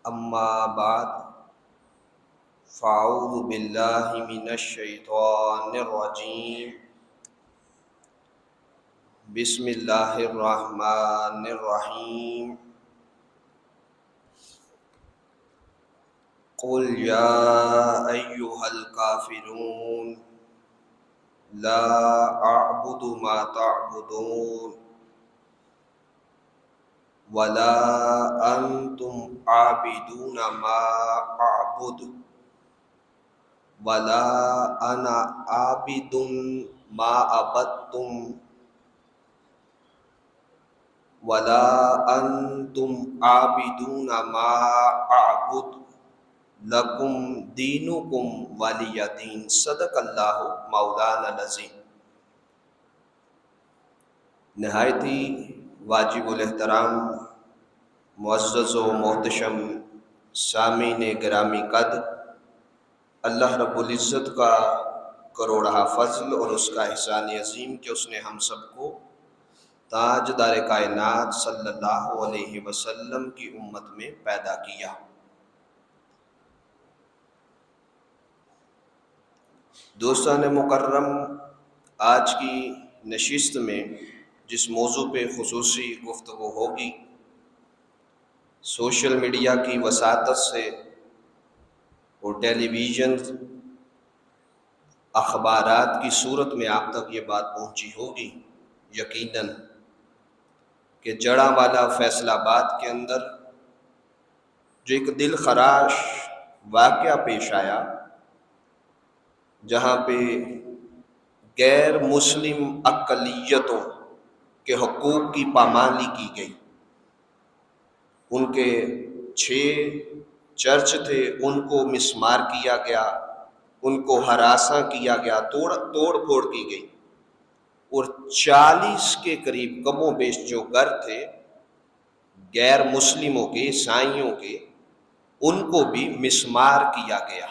اما بعد فاعوذ باللہ من الشیطان الرجیم بسم اللہ الرحمن الرحیم قل یا ایہا الکافرون لا اعبد ما تعبدون ولا انتم عابدون ما اعبد ولا انا عابد ما عبدتم ولا انتم عابدون ما اعبد لکم دینکم ولی دین۔ صدق اللہ مولانا العظیم۔ نہایت ہی واجب الاحترام معزز و محتشم سامعین گرامی قد، اللہ رب العزت کا کروڑہ فضل اور اس کا احسان عظیم کہ اس نے ہم سب کو تاجدار کائنات صلی اللہ علیہ وسلم کی امت میں پیدا کیا۔ دوستان مکرم، آج کی نشست میں جس موضوع پہ خصوصی گفتگو ہوگی، سوشل میڈیا کی وساطت سے اور ٹیلی ویژن اخبارات کی صورت میں آپ تک یہ بات پہنچی ہوگی یقیناً کہ جڑاں فیصل آباد کے اندر جو ایک دل خراش واقعہ پیش آیا، جہاں پہ غیر مسلم اقلیتوں کے حقوق کی پامالی کی گئی۔ ان کے 6 چرچ تھے، ان کو مسمار کیا گیا، ان کو ہراساں کیا گیا، توڑ پھوڑ کی گئی، اور 40 کے قریب کم و بیش جو گھر تھے غیر مسلموں کے، عیسائیوں کے، ان کو بھی مسمار کیا گیا۔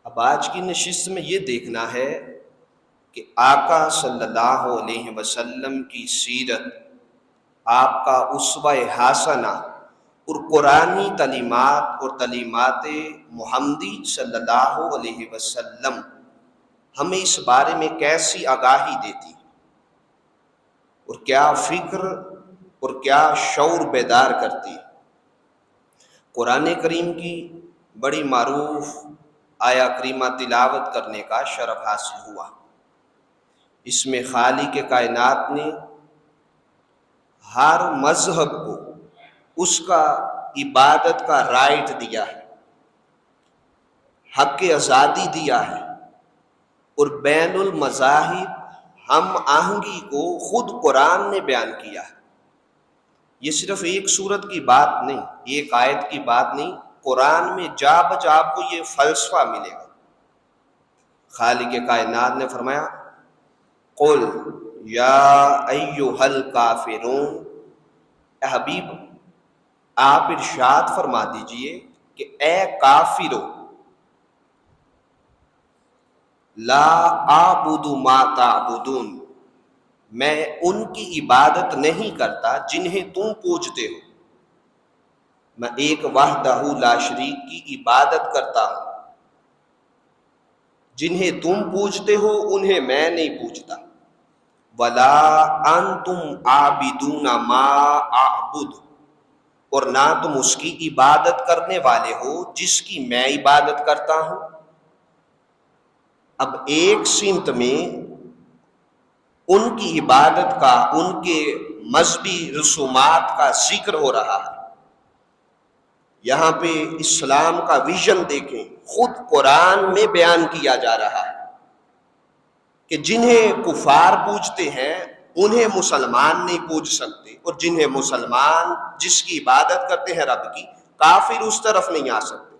اب آج کی نشست میں یہ دیکھنا ہے کہ آقا صلی اللہ علیہ وسلم کی سیرت، آپ کا اسوہ حسنہ اور قرآنی تعلیمات اور تعلیمات محمدی صلی اللہ علیہ وسلم ہمیں اس بارے میں کیسی آگاہی دیتی اور کیا فکر اور کیا شعور بیدار کرتی۔ قرآن کریم کی بڑی معروف آیا کریمہ تلاوت کرنے کا شرف حاصل ہوا۔ اس میں خالق کائنات نے ہر مذہب کو اس کا عبادت کا رائٹ دیا ہے، حق آزادی دیا ہے، اور بین المذاہب ہم آہنگی کو خود قرآن نے بیان کیا ہے۔ یہ صرف ایک سورت کی بات نہیں، ایک آیت کی بات نہیں، قرآن میں جا بجا آپ کو یہ فلسفہ ملے گا۔ خالق کائنات نے فرمایا قل یا ایہا الکافرون، اے حبیب آپ ارشاد فرما دیجئے کہ اے کافرو، لا اعبد ما تعبدون، میں ان کی عبادت نہیں کرتا جنہیں تم پوجتے ہو۔ میں ایک وحدہ لا شریک کی عبادت کرتا ہوں، جنہیں تم پوجتے ہو انہیں میں نہیں پوجتا۔ ولا انتم عابدون ما اعبد، اور نہ تم اس کی عبادت کرنے والے ہو جس کی میں عبادت کرتا ہوں۔ اب ایک سمت میں ان کی عبادت کا، ان کے مذہبی رسومات کا ذکر ہو رہا ہے۔ یہاں پہ اسلام کا ویژن دیکھیں، خود قرآن میں بیان کیا جا رہا ہے کہ جنہیں کفار پوجتے ہیں انہیں مسلمان نہیں پوج سکتے، اور جنہیں مسلمان جس کی عبادت کرتے ہیں رب کی، کافر اس طرف نہیں آ سکتے۔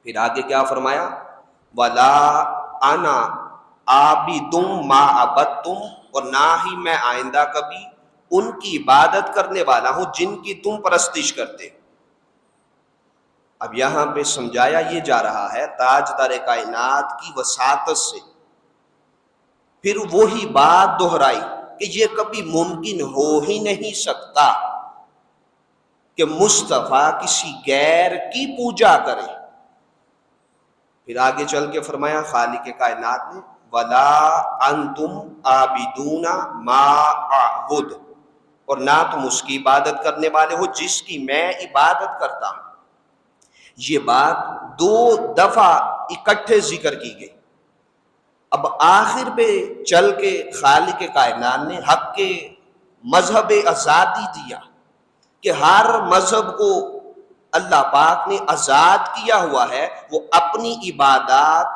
پھر آگے کیا فرمایا؟ وَلَا أَنَا عَابِدٌ مَا عَبَدتُّمْ، اور نہ ہی میں آئندہ کبھی ان کی عبادت کرنے والا ہوں جن کی تم پرستش کرتے۔ اب یہاں پہ سمجھایا یہ جا رہا ہے تاجدار کائنات کی وساطت سے، پھر وہی بات دہرائی کہ یہ کبھی ممکن ہو ہی نہیں سکتا کہ مصطفیٰ کسی غیر کی پوجا کرے۔ پھر آگے چل کے فرمایا خالق کائنات نے وَلَا أَنْتُمْ عَابِدُونَ مَا أَعْبُدُ، اور نہ تم اس کی عبادت کرنے والے ہو جس کی میں عبادت کرتا ہوں۔ یہ بات 2 دفعہ اکٹھے ذکر کی گئی۔ اب آخر پہ چل کے خالق کائنات نے حق کے مذہب آزادی دیا کہ ہر مذہب کو اللہ پاک نے آزاد کیا ہوا ہے، وہ اپنی عبادات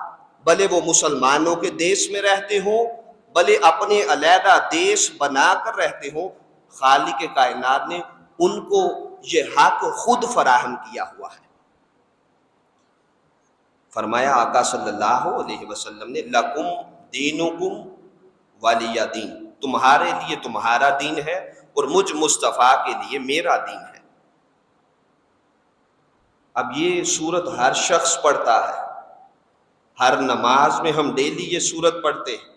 بھلے وہ مسلمانوں کے دیش میں رہتے ہوں بھلے اپنے علیحدہ دیش بنا کر رہتے ہوں، خالق کائنات نے ان کو یہ حق خود فراہم کیا ہوا ہے۔ فرمایا آقا صلی اللہ علیہ وسلم نے لکم دینکم ولی دین، تمہارے لیے تمہارا دین ہے اور مجھ مصطفیٰ کے لیے میرا دین ہے۔ اب یہ سورت ہر شخص پڑھتا ہے، ہر نماز میں ہم ڈیلی یہ سورت پڑھتے ہیں۔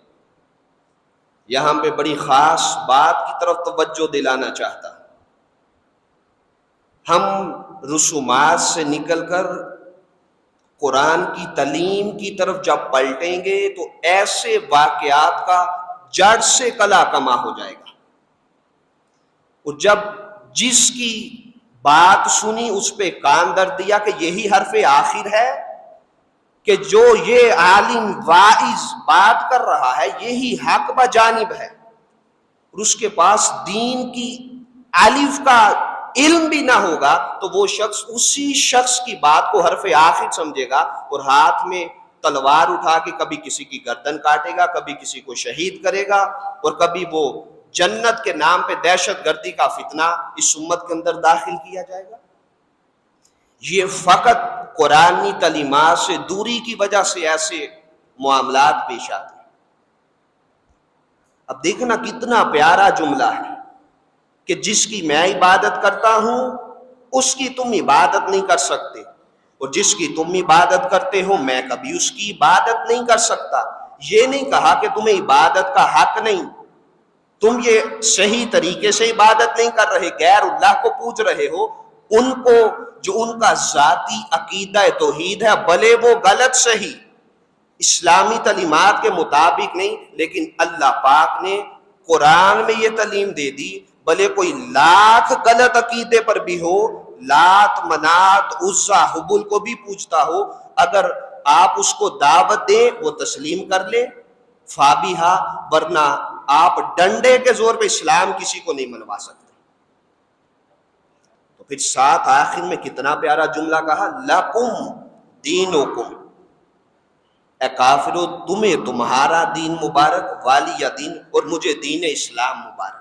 یہاں پہ بڑی خاص بات کی طرف توجہ دلانا چاہتا ہوں۔ ہم رسومات سے نکل کر قرآن کی تعلیم کی طرف جب پلٹیں گے تو ایسے واقعات کا جڑ سے کلا کما ہو جائے گا، اور جب جس کی بات سنی اس پہ کان در دیا کہ یہی حرف آخر ہے، کہ جو یہ عالم واعظ بات کر رہا ہے یہی حق بجانب ہے، اور اس کے پاس دین کی الف کا علم بھی نہ ہوگا تو وہ شخص اسی شخص کی بات کو حرف آخر سمجھے گا اور ہاتھ میں تلوار اٹھا کے کبھی کسی کی گردن کاٹے گا، کبھی کسی کو شہید کرے گا، اور کبھی وہ جنت کے نام پہ دہشت گردی کا فتنہ اس امت کے اندر داخل کیا جائے گا۔ یہ فقط قرآنی تعلیمات سے دوری کی وجہ سے ایسے معاملات پیش آتے ہیں۔ اب دیکھنا کتنا پیارا جملہ ہے کہ جس کی میں عبادت کرتا ہوں اس کی تم عبادت نہیں کر سکتے، اور جس کی تم عبادت کرتے ہو میں کبھی اس کی عبادت نہیں کر سکتا۔ یہ نہیں کہا کہ تمہیں عبادت کا حق نہیں، تم یہ صحیح طریقے سے عبادت نہیں کر رہے، غیر اللہ کو پوج رہے ہو، ان کو جو ان کا ذاتی عقیدہ توحید ہے بھلے وہ غلط صحیح اسلامی تعلیمات کے مطابق نہیں، لیکن اللہ پاک نے قرآن میں یہ تعلیم دے دی، بھلے کوئی لاکھ غلط عقیدے پر بھی ہو، لات منات عزا حبل کو بھی پوجتا ہو، اگر آپ اس کو دعوت دیں وہ تسلیم کر لے فابیہا، ورنہ آپ ڈنڈے کے زور پہ اسلام کسی کو نہیں منوا سکتے۔ تو پھر ساتھ آخر میں کتنا پیارا جملہ کہا لکم دینکم، اے کافرو تمہیں تمہارا دین مبارک، والی دین، اور مجھے دین اسلام مبارک۔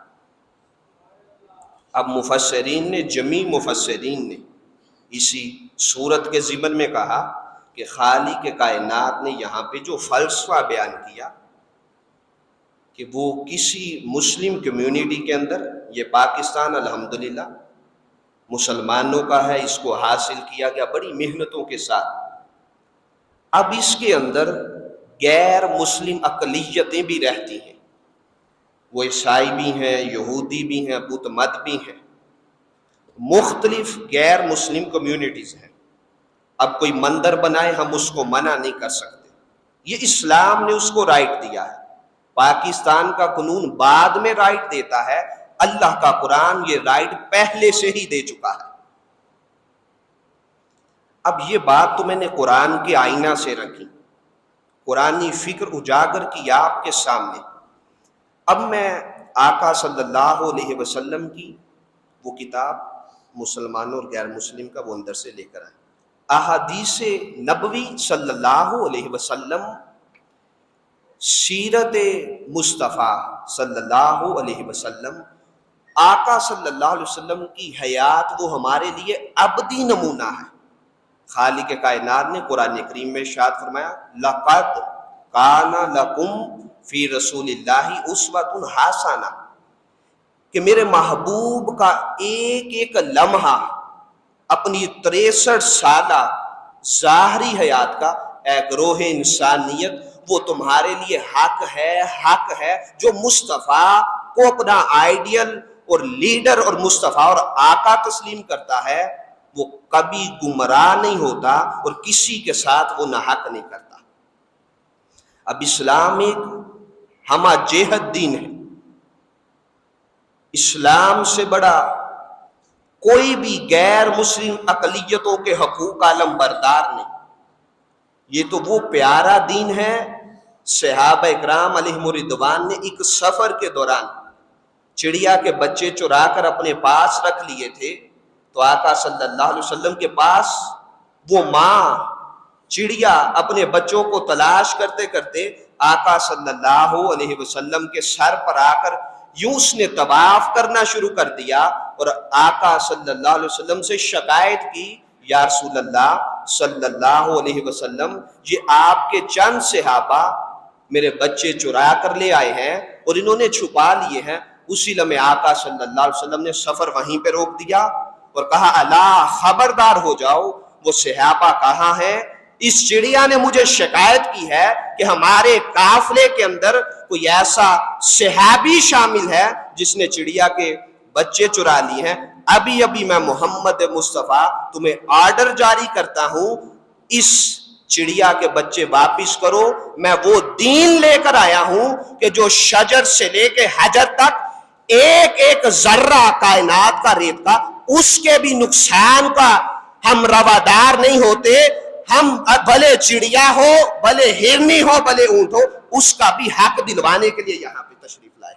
اب مفسرین نے، جمیع مفسرین نے اسی صورت کے ضمن میں کہا کہ خالق کائنات نے یہاں پہ جو فلسفہ بیان کیا کہ وہ کسی مسلم کمیونٹی کے اندر، یہ پاکستان الحمدللہ مسلمانوں کا ہے، اس کو حاصل کیا گیا بڑی محنتوں کے ساتھ، اب اس کے اندر غیر مسلم اقلیتیں بھی رہتی ہیں، وہ عیسائی بھی ہیں، یہودی بھی ہیں، بت مت بھی ہیں، مختلف غیر مسلم کمیونٹیز ہیں۔ اب کوئی مندر بنائے ہم اس کو منع نہیں کر سکتے، یہ اسلام نے اس کو رائٹ دیا ہے۔ پاکستان کا قانون بعد میں رائٹ دیتا ہے، اللہ کا قرآن یہ رائٹ پہلے سے ہی دے چکا ہے۔ اب یہ بات تو میں نے قرآن کے آئینہ سے رکھی، قرآنی فکر اجاگر کی آپ کے سامنے۔ اب میں آقا صلی اللہ علیہ وسلم کی وہ کتاب مسلمانوں اور غیر مسلم کا وہ اندر سے لے کر آئے، احادیث نبوی صلی اللہ علیہ وسلم، سیرت مصطفیٰ صلی اللہ علیہ وسلم، آقا صلی اللہ علیہ وسلم کی حیات وہ ہمارے لیے ابدی نمونہ ہے۔ خالق کائنات نے قرآن کریم میں ارشاد فرمایا لَقَدْ كَانَ لَكُمْ فِي رَسُولِ اللَّهِ أُسْوَةٌ حَسَنَةٌ، کہ میرے محبوب کا ایک ایک لمحہ اپنی 63 سالہ ظاہری حیات کا، اے گروہ انسانیت وہ تمہارے لیے حق ہے، حق ہے۔ جو مصطفیٰ کو اپنا آئیڈیل اور لیڈر اور مصطفیٰ اور آقا تسلیم کرتا ہے وہ کبھی گمراہ نہیں ہوتا اور کسی کے ساتھ وہ ناحق نہیں کرتا۔ اب اسلام ایک ہمہ جہت دین ہے، اسلام سے بڑا کوئی بھی غیر مسلم اقلیتوں کے حقوق عالم بردار نہیں۔ یہ تو وہ پیارا دین ہے، صحابہ اکرام علیہم الرضوان نے ایک سفر کے دوران چڑیا کے بچے چرا کر اپنے پاس رکھ لیے تھے، تو آقا صلی اللہ علیہ وسلم کے پاس وہ ماں چڑیا اپنے بچوں کو تلاش کرتے کرتے آقا صلی اللہ علیہ وسلم کے سر پر آ کر یوں اس نے طواف کرنا شروع کر دیا اور آقا صلی اللہ علیہ وسلم سے شکایت کی، یا رسول اللہ صلی اللہ علیہ وسلم، یہ آپ کے چند صحابہ میرے بچے چرا کر لے آئے ہیں اور انہوں نے چھپا لیے ہیں۔ اسی لمحے آقا صلی اللہ علیہ وسلم نے سفر وہیں پہ روک دیا اور کہا الا خبردار ہو جاؤ، وہ صحابہ کہاں ہیں؟ اس چڑیا نے مجھے شکایت کی ہے کہ ہمارے قافلے کے اندر کوئی ایسا صحابی شامل ہے جس نے چڑیا کے بچے چرا لیے ہیں۔ ابھی ابھی میں محمد مصطفیٰ تمہیں آرڈر جاری کرتا ہوں، اس چڑیا کے بچے واپس کرو۔ میں وہ دین لے کر آیا ہوں کہ جو شجر سے لے کے حجر تک ایک ایک ذرہ کائنات کا ریت کا اس کے بھی نقصان کا ہم روادار نہیں ہوتے۔ ہم بھلے چڑیا ہو، بھلے ہرنی ہو، بھلے اونٹ ہو، اس کا بھی حق دلوانے کے لیے یہاں پہ تشریف لائے۔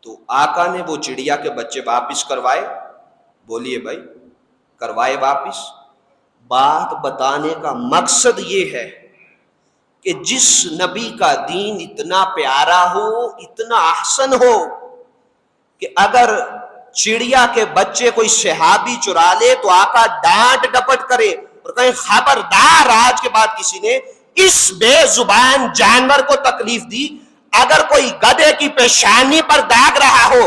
تو آقا نے وہ چڑیا کے بچے واپس کروائے۔ بولیے بھائی، کروائے واپس۔ بات بتانے کا مقصد یہ ہے کہ جس نبی کا دین اتنا پیارا ہو، اتنا احسن ہو، کہ اگر چڑیا کے بچے کوئی صحابی چرا لے تو آقا ڈانٹ ڈپٹ کرے اور کہیں خبردار، آج کے بعد کسی نے اس بے زبان جانور کو تکلیف دی۔ اگر کوئی گدھے کی پیشانی پر داغ رہا ہو،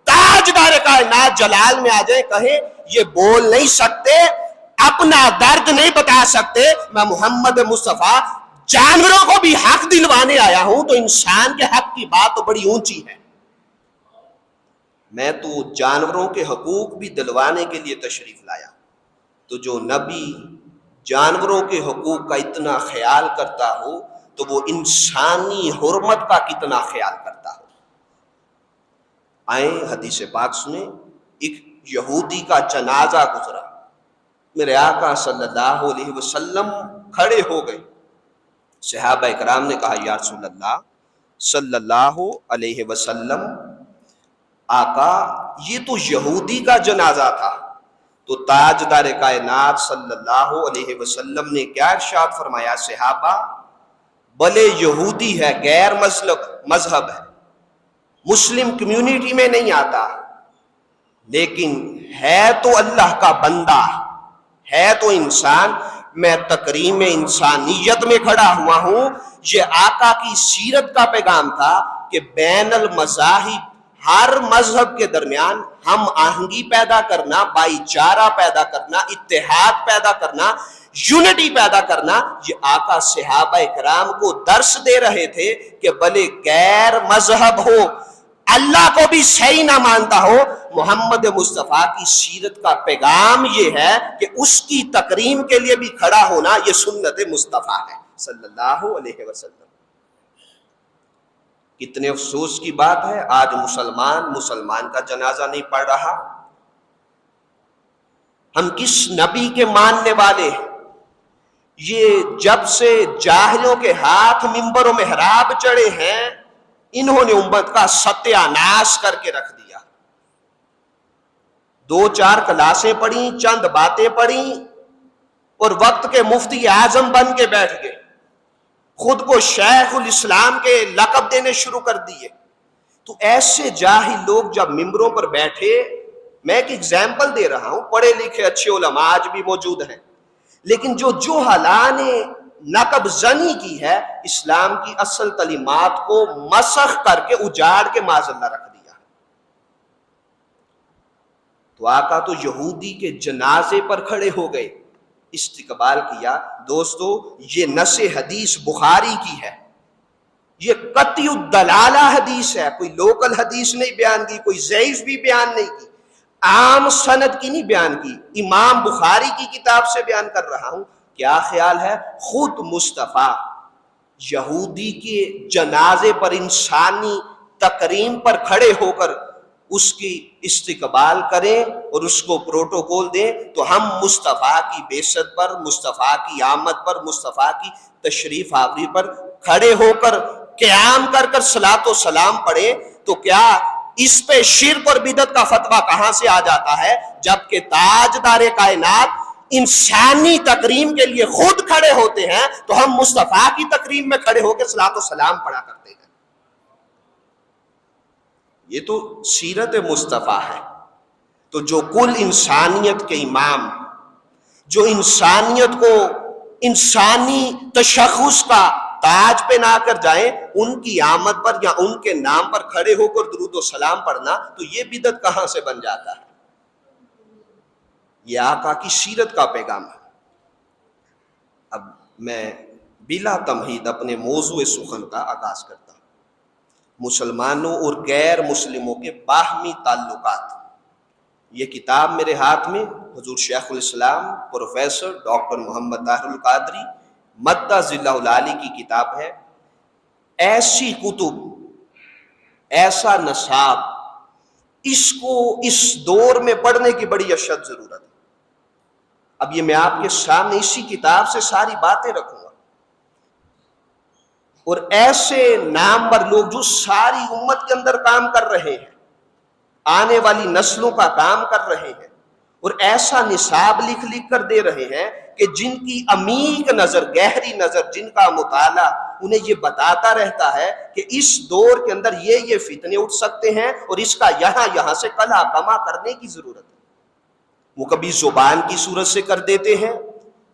تاجدار کائنات جلال میں آ جائے، کہے یہ بول نہیں سکتے، اپنا درد نہیں بتا سکتے، میں محمد مصطفیٰ جانوروں کو بھی حق دلوانے آیا ہوں، تو انسان کے حق کی بات تو بڑی اونچی ہے۔ میں تو جانوروں کے حقوق بھی دلوانے کے لیے تشریف لایا۔ تو جو نبی جانوروں کے حقوق کا اتنا خیال کرتا ہو تو وہ انسانی حرمت کا کتنا خیال کرتا ہو۔ آئیں حدیث پاک سنیں۔ ایک یہودی کا جنازہ گزرا، میرے آقا صلی اللہ علیہ وسلم کھڑے ہو گئے۔ صحابہ اکرام نے کہا یا رسول اللہ صلی اللہ علیہ وسلم، آقا یہ تو یہودی کا جنازہ تھا۔ تو تاجدار کائنات صلی اللہ علیہ وسلم نے کیا ارشاد فرمایا؟ صحابہ، بھلے یہودی ہے، غیر مذہب ہے، مسلم کمیونٹی میں نہیں آتا، لیکن ہے تو اللہ کا بندہ، ہے تو انسان۔ میں تکریم انسانیت میں کھڑا ہوا ہوں۔ یہ آقا کی سیرت کا پیغام تھا کہ بین المذاہب، ہر مذہب کے درمیان ہم آہنگی پیدا کرنا، بھائی چارہ پیدا کرنا، اتحاد پیدا کرنا، یونٹی پیدا کرنا۔ یہ آقا صحابہ اکرام کو درس دے رہے تھے کہ بھلے غیر مذہب ہو، اللہ کو بھی صحیح نہ مانتا ہو، محمد مصطفیٰ کی سیرت کا پیغام یہ ہے کہ اس کی تکریم کے لیے بھی کھڑا ہونا یہ سنت مصطفیٰ ہے صلی اللہ علیہ وسلم۔ کتنے افسوس کی بات ہے، آج مسلمان کا جنازہ نہیں پڑھ رہا۔ ہم کس نبی کے ماننے والے ہیں؟ یہ جب سے جاہلوں کے ہاتھ منبر و محراب چڑھے ہیں، انہوں نے امت کا ستیہ ناش کر کے رکھ دیا۔ دو چار کلاسیں پڑھیں، چند باتیں پڑھیں اور وقت کے مفتی اعظم بن کے بیٹھ گئے، خود کو شیخ الاسلام کے لقب دینے شروع کر دیے۔ تو ایسے جاہل لوگ جب ممبروں پر بیٹھے، میں ایک ایگزامپل دے رہا ہوں، پڑھے لکھے اچھے علماء آج بھی موجود ہیں، لیکن جو جہلاء نے نقب زنی کی ہے، اسلام کی اصل تعلیمات کو مسخ کر کے اجاڑ کے معاذ اللہ رکھ دیا۔ تو آقا تو یہودی کے جنازے پر کھڑے ہو گئے، استقبال کیا۔ دوستو یہ نص حدیث بخاری کی ہے، یہ قطعی الدلالہ حدیث ہے، کوئی لوکل حدیث نہیں بیان کی، کوئی ضعیف بھی بیان نہیں کی، عام سند کی نہیں بیان کی، امام بخاری کی کتاب سے بیان کر رہا ہوں۔ کیا خیال ہے خود مصطفیٰ یہودی کے جنازے پر انسانی تکریم پر کھڑے ہو کر اس کی استقبال کریں اور اس کو پروٹوکول دیں، تو ہم مصطفیٰ کی بعثت پر، مصطفیٰ کی آمد پر، مصطفیٰ کی تشریف آوری پر کھڑے ہو کر قیام کر کر صلاۃ و سلام پڑھیں، تو کیا اس پہ شرک اور بدعت کا فتویٰ کہاں سے آ جاتا ہے، جبکہ تاجدار کائنات انسانی تکریم کے لیے خود کھڑے ہوتے ہیں، تو ہم مصطفیٰ کی تکریم میں کھڑے ہو کے صلاۃ و سلام پڑھا کرتے ہیں۔ یہ تو سیرت مصطفیٰ ہے۔ تو جو کل انسانیت کے امام، جو انسانیت کو انسانی تشخص کا تاج پہنا کر جائیں، ان کی آمد پر یا ان کے نام پر کھڑے ہو کر درود و سلام پڑھنا، تو یہ بدعت کہاں سے بن جاتا ہے؟ یہ آقا کی سیرت کا پیغام ہے۔ اب میں بلا تمہید اپنے موضوع سخن کا آغاز کرتا ہوں۔ مسلمانوں اور غیر مسلموں کے باہمی تعلقات، یہ کتاب میرے ہاتھ میں حضور شیخ الاسلام پروفیسر ڈاکٹر محمد طاہر القادری مدہ ذلہ العالی کی کتاب ہے۔ ایسی کتب، ایسا نصاب، اس کو اس دور میں پڑھنے کی بڑی اشد ضرورت ہے۔ اب یہ میں آپ کے سامنے اسی کتاب سے ساری باتیں رکھوں گا، اور ایسے نامور لوگ جو ساری امت کے اندر کام کر رہے ہیں، آنے والی نسلوں کا کام کر رہے ہیں، اور ایسا نصاب لکھ لکھ کر دے رہے ہیں کہ جن کی عمیق نظر، گہری نظر، جن کا مطالعہ انہیں یہ بتاتا رہتا ہے کہ اس دور کے اندر یہ فتنے اٹھ سکتے ہیں اور اس کا یہاں سے کلا کما کرنے کی ضرورت ہے۔ وہ کبھی زبان کی صورت سے کر دیتے ہیں،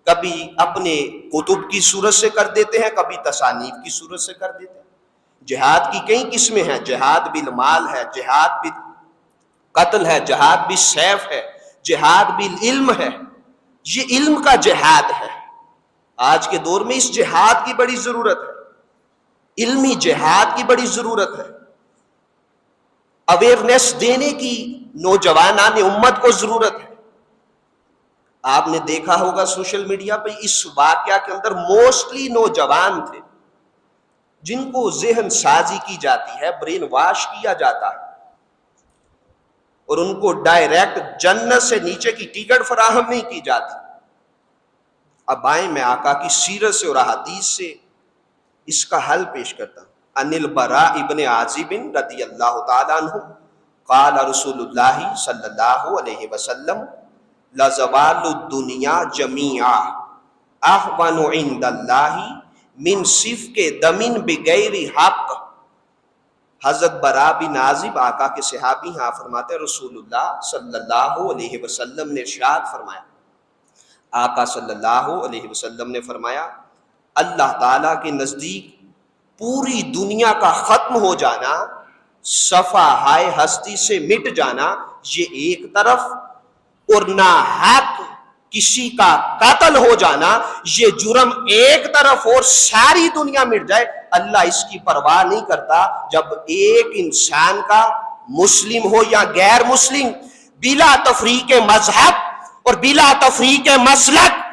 کبھی اپنے کتب کی صورت سے کر دیتے ہیں، کبھی تصانیف کی صورت سے کر دیتے ہیں۔ جہاد کی کئی قسمیں ہیں، جہاد بالمال ہے، جہاد بالقتل ہے، جہاد بالسیف ہے، جہاد بالعلم ہے۔ یہ علم کا جہاد ہے۔ آج کے دور میں اس جہاد کی بڑی ضرورت ہے، علمی جہاد کی بڑی ضرورت ہے، اویئرنیس دینے کی نوجوانان امت کو ضرورت ہے۔ آپ نے دیکھا ہوگا سوشل میڈیا پہ اس واقعہ کے اندر موسٹلی نوجوان تھے جن کو ذہن سازی کی جاتی ہے، برین واش کیا جاتا ہے، اور ان کو ڈائریکٹ جنت سے نیچے کی ٹکٹ فراہم نہیں کی جاتی۔ اب آئیں میں آقا کی سیرت سے اور احادیث سے اس کا حل پیش کرتا ہوں۔ ان البراء ابن عازب رضی اللہ تعالیٰ عنہ قال رسول اللہ صلی اللہ علیہ وسلم لزوال الدنیا جمیعا اہون عند اللہ من سفک دم بغیر حق۔ حضرت برا بن عازب آقا کے صحابی ہیں، فرماتے ہیں رسول اللہ صلی اللہ علیہ وسلم نے ارشاد فرمایا، آقا صلی اللہ علیہ وسلم نے فرمایا، اللہ تعالیٰ کے نزدیک پوری دنیا کا ختم ہو جانا، صفحۂ ہستی سے مٹ جانا یہ ایک طرف، اور ناحق کسی کا قتل ہو جانا یہ جرم ایک طرف، اور ساری دنیا مٹ جائے اللہ اس کی پرواہ نہیں کرتا۔ جب ایک انسان کا مسلم ہو یا غیر مسلم، بلا تفریق مذہب اور بلا تفریق مسلک،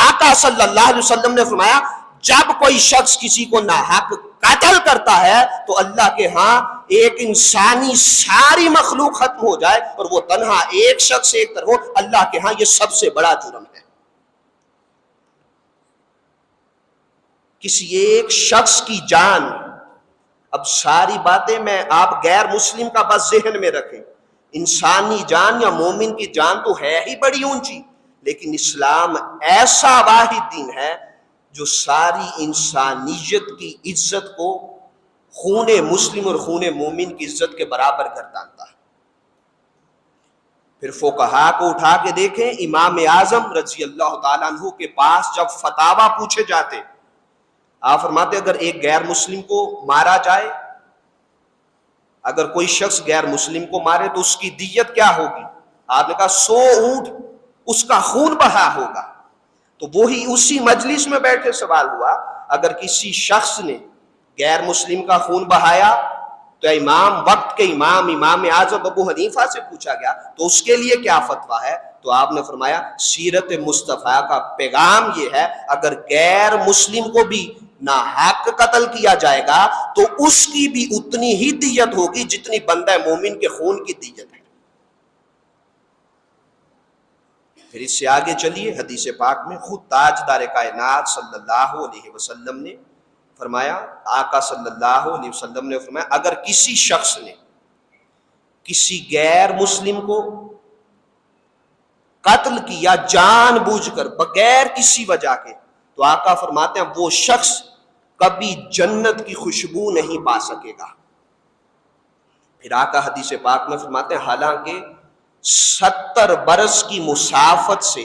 آقا صلی اللہ علیہ وسلم نے فرمایا جب کوئی شخص کسی کو ناحق قتل کرتا ہے تو اللہ کے ہاں ایک انسانی ساری مخلوق ختم ہو جائے اور وہ تنہا ایک شخص ایک طرف ہو، اللہ کے ہاں یہ سب سے بڑا جرم ہے۔ کسی ایک شخص کی جان، اب ساری باتیں میں آپ غیر مسلم کا بس ذہن میں رکھیں، انسانی جان یا مومن کی جان تو ہے ہی بڑی اونچی، لیکن اسلام ایسا واحد دین ہے جو ساری انسانیت کی عزت کو خون مسلم اور خون مومن کی عزت کے برابر گردانتا ہے۔ پھر فقہا کو اٹھا کے دیکھیں، امام اعظم رضی اللہ تعالیٰ عنہ کے پاس جب فتاویٰ پوچھے جاتے، آپ فرماتے اگر ایک غیر مسلم کو مارا جائے، اگر کوئی شخص غیر مسلم کو مارے تو اس کی دیت کیا ہوگی؟ آپ نے کہا 100 اونٹ اس کا خون بہا ہوگا. تو وہی اسی مجلس میں بیٹھے سوال ہوا اگر کسی شخص نے غیر مسلم کا خون بہایا تو امام وقت کے امام اعظم ابو حنیفہ سے پوچھا گیا تو اس کے لیے کیا فتویٰ ہے؟ تو آپ نے فرمایا سیرت مصطفیٰ کا پیغام یہ ہے اگر غیر مسلم کو بھی ناحق قتل کیا جائے گا تو اس کی بھی اتنی ہی دیت ہوگی جتنی بندہ مومن کے خون کی دیت ہے. پھر اس سے آگے چلیے حدیث پاک میں خود تاجدار کائنات صلی اللہ علیہ وسلم نے فرمایا، آقا صلی اللہ علیہ وسلم نے فرمایا اگر کسی شخص نے کسی غیر مسلم کو قتل کیا جان بوجھ کر بغیر کسی وجہ کے تو آقا فرماتے ہیں وہ شخص کبھی جنت کی خوشبو نہیں پا سکے گا. پھر آقا حدیث پاک میں فرماتے ہیں حالانکہ 70 برس کی مسافت سے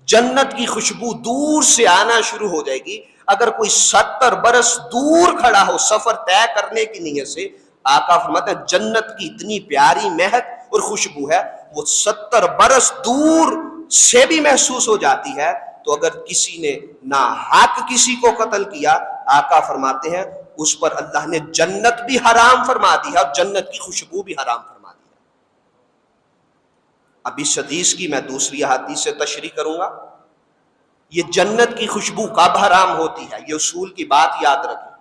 جنت کی خوشبو دور سے آنا شروع ہو جائے گی. اگر کوئی 70 برس دور کھڑا ہو سفر طے کرنے کی نیت سے، آقا فرماتے ہیں جنت کی اتنی پیاری مہک اور خوشبو ہے وہ 70 برس دور سے بھی محسوس ہو جاتی ہے. تو اگر کسی نے ناحق کسی کو قتل کیا، آقا فرماتے ہیں اس پر اللہ نے جنت بھی حرام فرما دی ہے اور جنت کی خوشبو بھی حرام فرما دی ہے. اب اس حدیث کی میں دوسری حدیث سے تشریح کروں گا. یہ جنت کی خوشبو کب حرام ہوتی ہے، یہ اصول کی بات یاد رکھیں.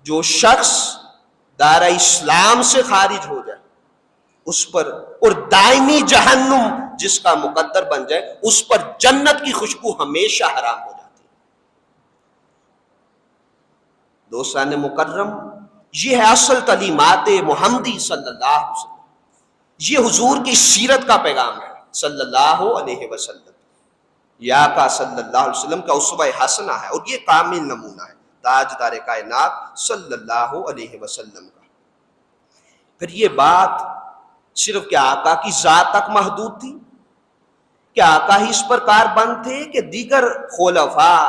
جو شخص دائرہ اسلام سے خارج ہو جائے اس پر اور دائمی جہنم جس کا مقدر بن جائے اس پر جنت کی خوشبو ہمیشہ حرام ہو جاتی ہے. دوستان مکرم، یہ ہے اصل تعلیمات محمدی صلی اللہ علیہ وسلم. یہ حضور کی سیرت کا پیغام ہے صلی اللہ علیہ وسلم. یہ آقا صلی اللہ علیہ وسلم کا اسوہ حسنہ ہے اور یہ کامل نمونہ ہے تاجدار کائنات صلی اللہ علیہ وسلم کا. پھر یہ بات صرف کیا آقا کی ذات تک محدود تھی؟ کیا آقا ہی اس پر کاربند تھے کہ دیگر خلفاء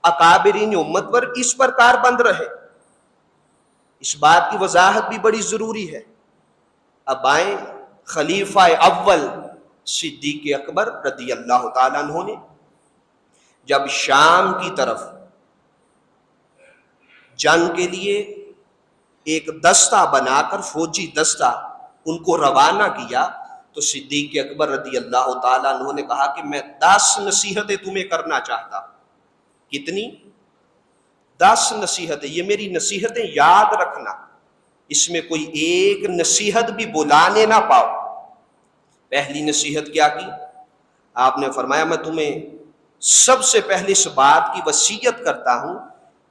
اکابرین امت پر اس پر کاربند رہے؟ اس بات کی وضاحت بھی بڑی ضروری ہے. اب آئیں خلیفہ اول صدیق اکبر رضی اللہ تعالیٰ عنہ نے جب شام کی طرف جنگ کے لیے ایک دستہ بنا کر فوجی دستہ ان کو روانہ کیا تو صدیق اکبر رضی اللہ تعالیٰ عنہ نے کہا کہ میں 10 نصیحتیں تمہیں کرنا چاہتا ہوں. کتنی؟ 10 نصیحتیں. یہ میری نصیحتیں یاد رکھنا، اس میں کوئی ایک نصیحت بھی بلانے نہ پاؤ. پہلی نصیحت کیا کی؟ آپ نے فرمایا میں تمہیں سب سے پہلے اس بات کی وصیت کرتا ہوں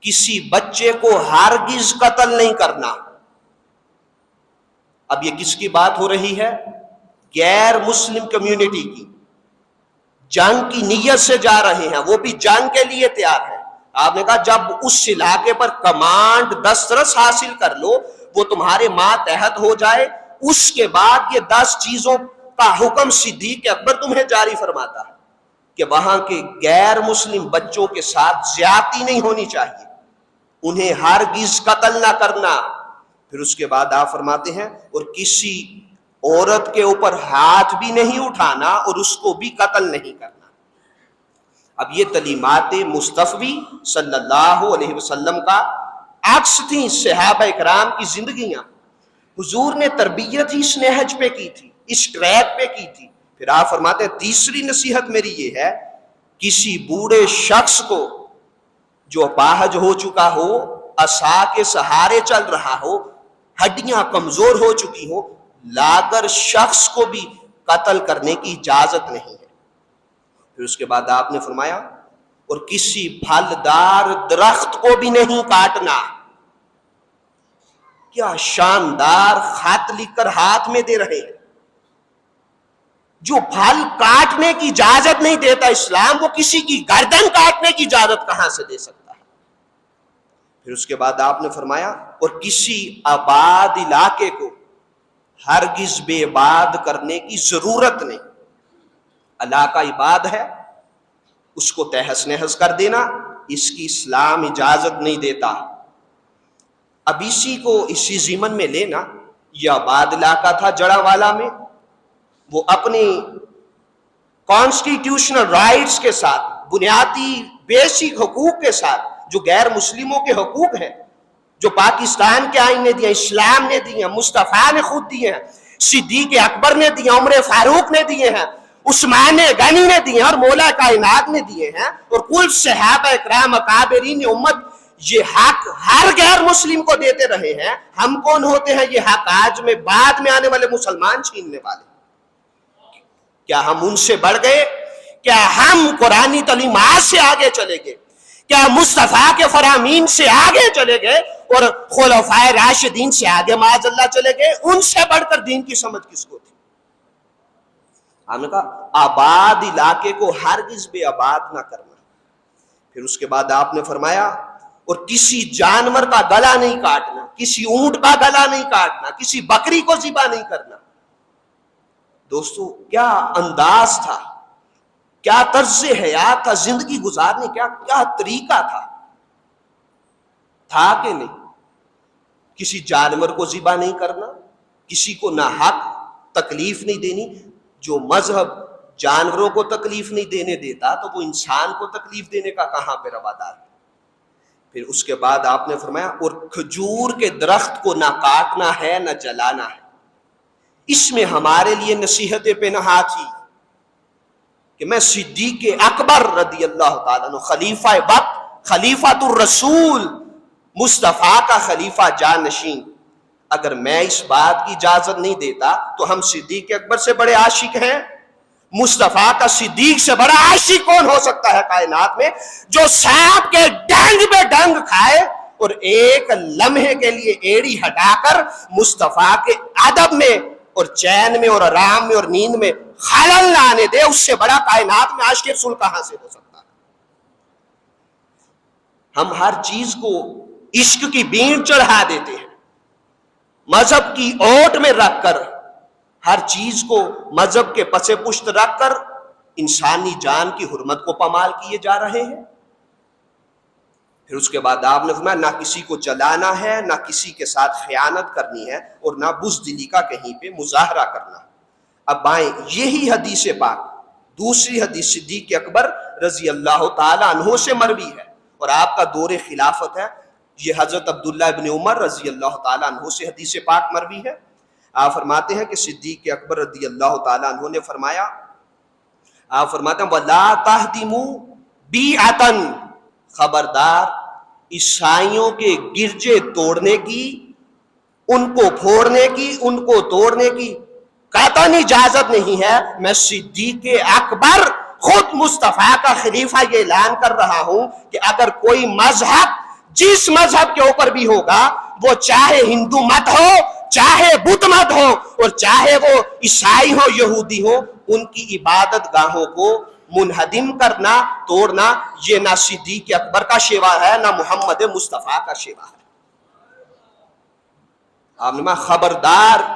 کسی بچے کو ہرگز قتل نہیں کرنا. اب یہ کس کی بات ہو رہی ہے؟ غیر مسلم کمیونٹی کی. جنگ کی نیت سے جا رہے ہیں، وہ بھی جنگ کے لیے تیار ہے. آپ نے کہا جب اس علاقے پر کمانڈ دسترس حاصل کر لو، وہ تمہارے ماتحت ہو جائے، اس کے بعد یہ 10 چیزوں کا حکم صدیق اکبر تمہیں جاری فرماتا ہے کہ وہاں کے غیر مسلم بچوں کے ساتھ زیادتی نہیں ہونی چاہیے، انہیں ہرگز قتل نہ کرنا. پھر اس کے بعد آپ فرماتے ہیں اور کسی عورت کے اوپر ہاتھ بھی نہیں اٹھانا اور اس کو بھی قتل نہیں کرنا. اب یہ تعلیمات مصطفی صلی اللہ علیہ وسلم کا عکس تھیں صحابہ اکرام کی زندگیاں. حضور نے تربیت ہی اس نہج پہ کی تھی، اس ٹریک پہ کی تھی. پھر آپ فرماتے ہیں تیسری نصیحت میری یہ ہے کسی بوڑھے شخص کو جو اپاہج ہو چکا ہو، عصا کے سہارے چل رہا ہو، ہڈیاں کمزور ہو چکی ہو، لاغر شخص کو بھی قتل کرنے کی اجازت نہیں ہے. پھر اس کے بعد آپ نے فرمایا اور کسی پھلدار درخت کو بھی نہیں کاٹنا. کیا شاندار خط لکھ کر ہاتھ میں دے رہے ہیں. جو پھل کاٹنے کی اجازت نہیں دیتا اسلام، وہ کسی کی گردن کاٹنے کی اجازت کہاں سے دے سکتا ہے؟ پھر اس کے بعد آپ نے فرمایا اور کسی آباد علاقے کو ہرگز بے آباد کرنے کی ضرورت نہیں. علاقہ آباد ہے، اس کو تہس نہس کر دینا اس کی اسلام اجازت نہیں دیتا. اب اسی کو اسی ضمن میں لینا، یہ آباد علاقہ تھا جڑا والا میں، وہ اپنی کانسٹیٹیوشنل رائٹس کے ساتھ، بنیادی بیسک حقوق کے ساتھ، جو غیر مسلموں کے حقوق ہیں، جو پاکستان کے آئین نے دیے، اسلام نے دیے، مصطفیٰ نے خود دیے ہیں، صدیق اکبر نے دیے، عمر فاروق نے دیے ہیں، عثمان غنی نے دیے ہیں، اور مولا کائنات نے دیے ہیں، اور کل صحابہ اکرام اکابرین امت یہ حق ہر غیر مسلم کو دیتے رہے ہیں. ہم کون ہوتے ہیں یہ حق آج میں بعد میں آنے والے مسلمان چھیننے والے؟ کیا ہم ان سے بڑھ گئے؟ کیا ہم قرآنی تعلیمات سے آگے چلے گئے؟ کیا مصطفیٰ کے فرامین سے آگے چلے گئے اور خلفائے راشدین سے آگے معاذ اللہ چلے گئے؟ ان سے بڑھ کر دین کی سمجھ کس کو تھی؟ ہم نے کہا آباد علاقے کو ہرگز بے آباد نہ کرنا. پھر اس کے بعد آپ نے فرمایا اور کسی جانور کا گلا نہیں کاٹنا، کسی اونٹ کا گلا نہیں کاٹنا، کسی بکری کو ذبح نہیں کرنا. دوستو کیا انداز تھا، کیا طرز حیات تھا، زندگی گزارنے کیا طریقہ تھا کہ نہیں؟ کسی جانور کو ذبح نہیں کرنا، کسی کو ناحق تکلیف نہیں دینی. جو مذہب جانوروں کو تکلیف نہیں دینے دیتا تو وہ انسان کو تکلیف دینے کا کہاں پہ روادار ہے؟ پھر اس کے بعد آپ نے فرمایا اور کھجور کے درخت کو نہ کاٹنا ہے نہ جلانا ہے. اس میں ہمارے لیے نصیحت پنہا تھی کہ میں صدیق اکبر رضی اللہ تعالیٰ عنہ، خلیفہ وقت، خلیفۃ الرسول، مصطفیٰ کا خلیفہ جانشین، اگر میں اس بات کی اجازت نہیں دیتا تو ہم صدیق اکبر سے بڑے عاشق ہیں؟ مصطفیٰ کا صدیق سے بڑا عاشق کون ہو سکتا ہے کائنات میں، جو سانپ کے ڈنگ پہ ڈنگ کھائے اور ایک لمحے کے لیے ایڑی ہٹا کر مصطفیٰ کے ادب میں اور چین میں اور آرام میں اور نیند میں خلل نہ آنے دے؟ اس سے بڑا کائنات میں عاشق رسول کہاں سے ہو سکتا ہے؟ ہم ہر چیز کو عشق کی بینٹ چڑھا دیتے ہیں، مذہب کی اوٹ میں رکھ کر، ہر چیز کو مذہب کے پس پشت رکھ کر انسانی جان کی حرمت کو پامال کیے جا رہے ہیں. پھر اس کے بعد آپ نے فرمایا نہ کسی کو جلانا ہے، نہ کسی کے ساتھ خیانت کرنی ہے، اور نہ بزدلی کا کہیں پہ مظاہرہ کرنا. اب آئیں یہی حدیث پاک دوسری حدیث صدیق اکبر رضی اللہ تعالی عنہ سے مروی ہے اور آپ کا دور خلافت ہے. یہ حضرت عبداللہ ابن عمر رضی اللہ تعالی عنہ سے حدیث پاک مروی ہے. آپ فرماتے ہیں کہ صدیق اکبر رضی اللہ تعالی عنہ نے فرمایا، آپ فرماتے ہیں وَلَا تَهْدِمُوا بِيعَةً، خبردار عیسائیوں کے گرجے توڑنے کی، ان کو پھوڑنے کی، ان کو توڑنے کی قطعاً اجازت نہیں ہے. میں صدیق اکبر خود مصطفیٰ کا خلیفہ یہ اعلان کر رہا ہوں کہ اگر کوئی مذہب جس مذہب کے اوپر بھی ہوگا، وہ چاہے ہندو مت ہو، چاہے بدھ مت ہو، اور چاہے وہ عیسائی ہو یہودی ہو، ان کی عبادت گاہوں کو منہدم کرنا، توڑنا، یہ نہ صدیق اکبر کا شیوا ہے، نہ محمد مصطفیٰ کا شیوا ہے. آپ نے خبردار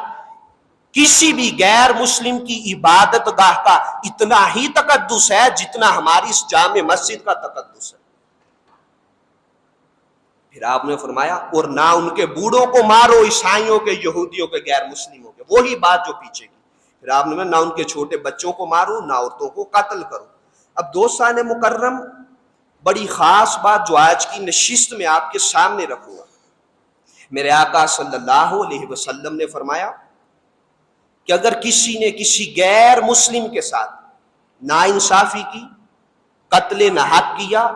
کسی بھی غیر مسلم کی عبادت گاہ کا اتنا ہی تقدس ہے جتنا ہماری اس جامع مسجد کا تقدس ہے. پھر آپ نے فرمایا اور نہ ان کے بوڑھوں کو مارو، عیسائیوں کے، یہودیوں کے، غیر مسلموں کے، وہی بات جو پیچھے کی. پھر آپ نے نہ ان کے چھوٹے بچوں کو مارو، نہ عورتوں کو قتل کرو. اب دوستان مکرم، بڑی خاص بات جو آج کی نشست میں آپ کے سامنے رکھوں گا. میرے آقا صلی اللہ علیہ وسلم نے فرمایا کہ اگر کسی نے کسی غیر مسلم کے ساتھ ناانصافی کی، قتل ناحق کیا،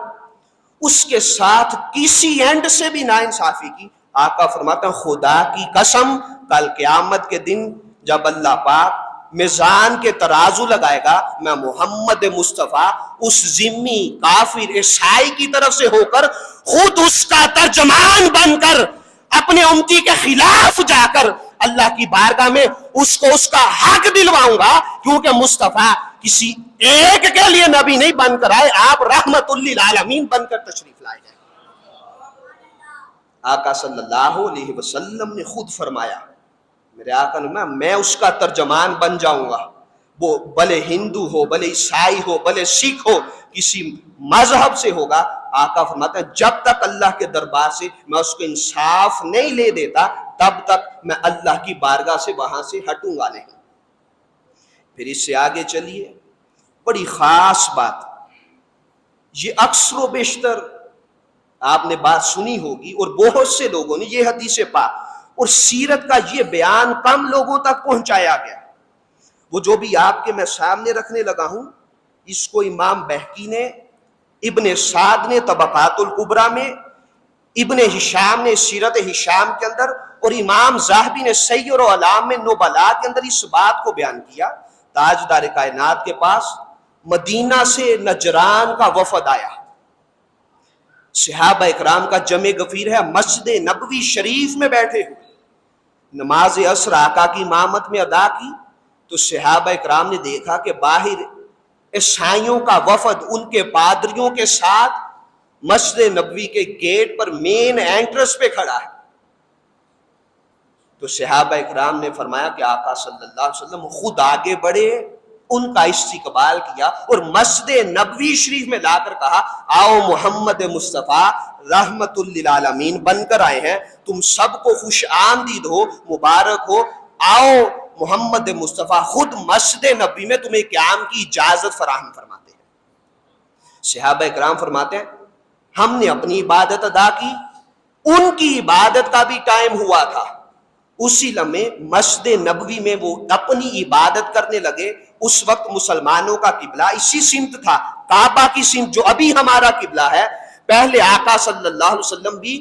اس کے ساتھ کسی اینڈ سے بھی ناانصافی کی، آقا فرماتا ہے خدا کی قسم کل قیامت کے دن جب اللہ پاک میزان کے ترازو لگائے گا، میں محمد مصطفیٰ اس ذمی کافر عیسائی کی طرف سے ہو کر خود اس کا ترجمان بن کر اپنے امتی کے خلاف جا کر اللہ کی بارگاہ میں اس کو اس کا حق دلواؤں گا، کیونکہ مصطفیٰ کسی ایک کے لیے نبی نہیں بن کر آئے، آپ رحمت للعالمین بن کر تشریف لائے گئے. آقا صلی اللہ علیہ وسلم نے خود فرمایا، میرے آقا نے میں اس کا ترجمان بن جاؤں گا، وہ بھلے ہندو ہو، بھلے عیسائی ہو، بھلے سکھ ہو، کسی مذہب سے ہوگا. آقا فرماتا ہے جب تک اللہ کے دربار سے میں اس کو انصاف نہیں لے دیتا تب تک میں اللہ کی بارگاہ سے وہاں سے ہٹوں گا نہیں. پھر اس سے آگے چلیے، بڑی خاص بات، یہ اکثر و بیشتر آپ نے بات سنی ہوگی اور بہت سے لوگوں نے یہ حدیث پاک اور سیرت کا یہ بیان کم لوگوں تک پہنچایا گیا۔ وہ جو بھی آپ کے میں سامنے رکھنے لگا ہوں، اس کو امام بہقی نے، ابن سعد نے طبقات الکبریٰ میں، ابن ہشام نے سیرت ہشام کے اندر، اور امام ذہبی نے سیر و اعلام میں نبلاء کے اندر اس بات کو بیان کیا۔ تاجدار کائنات کے پاس مدینہ سے نجران کا وفد آیا، صحابہ اکرام کا جمع غفیر ہے، مسجد نبوی شریف میں بیٹھے ہوئے، نماز عصر آقا کی امامت میں ادا کی تو صحابہ اکرام نے دیکھا کہ باہر عیسائیوں کا وفد ان کے پادریوں کے ساتھ مسجد نبوی کے گیٹ پر مین اینٹرنس پہ کھڑا ہے۔ تو صحابہ اکرام نے فرمایا کہ آقا صلی اللہ علیہ وسلم خود آگے بڑھے، ان کا استقبال کیا اور مسجد نبوی شریف میں لا کر کہا، آؤ محمد مصطفیٰ رحمت للعالمین بن کر آئے ہیں، تم سب کو خوش آمدید ہو، مبارک ہو، آؤ محمد مصطفیٰ خود مسجد نبوی میں تمہیں قیام کی اجازت فراہم فرماتے ہیں۔ صحابہ اکرام فرماتے ہیں ہم نے اپنی عبادت ادا کی، ان کی عبادت کا بھی ٹائم ہوا تھا، اسی لمحے مسجد نبوی میں وہ اپنی عبادت کرنے لگے۔ اس وقت مسلمانوں کا قبلہ اسی سمت تھا، کعبہ کی سمت جو ابھی ہمارا قبلہ ہے۔ پہلے آقا صلی اللہ علیہ وسلم بھی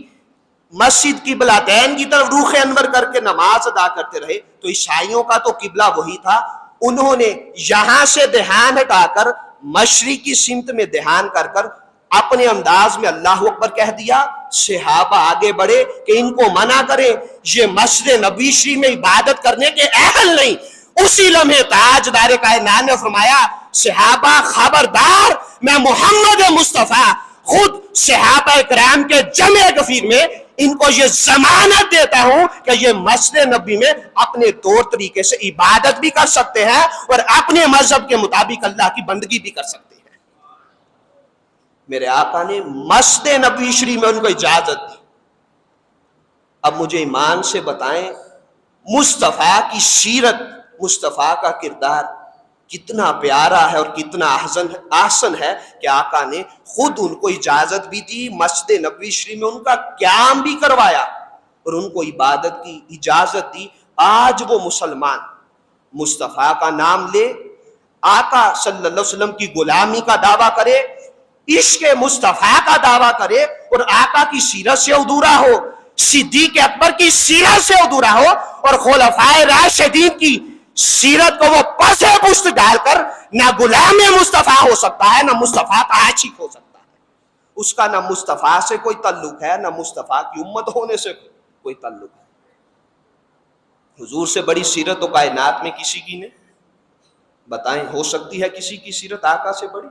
مسجد قبلتین کی طرف روخ انور کر کے نماز ادا کرتے رہے، تو عیسائیوں کا تو قبلہ وہی تھا، انہوں نے یہاں سے دھیان ہٹا کر مشرق کی سمت میں دھیان کر کر اپنے انداز میں اللہ اکبر کہہ دیا۔ صحابہ آگے بڑھے کہ ان کو منع کریں، یہ مسجد نبوی شریف میں عبادت کرنے کے اہل نہیں۔ اسی لمحے تاجدار کائنات نے فرمایا صحابہ خبردار، میں محمد مصطفیٰ خود صحابہ کرام کے جمع غفیر میں ان کو یہ ضمانت دیتا ہوں کہ یہ مسجد نبوی میں اپنے طور طریقے سے عبادت بھی کر سکتے ہیں اور اپنے مذہب کے مطابق اللہ کی بندگی بھی کر سکتے ہیں۔ میرے آقا نے مسجد نبوی شریف میں ان کو اجازت دی۔ اب مجھے ایمان سے بتائیں مصطفیٰ کی سیرت، مصطفیٰ کا کردار کتنا پیارا ہے اور کتنا احسن ہے کہ آقا نے خود ان کو اجازت بھی دی، مسجد نبوی شریف میں ان کا قیام بھی کروایا اور ان کو عبادت کی اجازت دی۔ آج وہ مسلمان مصطفیٰ کا نام لے، آقا صلی اللہ علیہ وسلم کی غلامی کا دعویٰ کرے، عشق مصطفیٰ کا دعویٰ کرے اور آقا کی سیرت سے ادھورا ہو، صدیق اکبر کی سیرت سے ادھورا ہو اور خلفائے راشدین کی سیرت کو وہ پس پشت ڈال کر نہ غلام مصطفیٰ ہو سکتا ہے، نہ مصطفیٰ کا عاشق ہو سکتا ہے۔ اس کا نہ مصطفیٰ سے کوئی تعلق ہے، نہ مصطفیٰ کی امت ہونے سے کوئی تعلق ہے۔ حضور سے بڑی سیرت تو کائنات میں کسی کی نہیں، بتائیں ہو سکتی ہے کسی کی سیرت آقا سے بڑی؟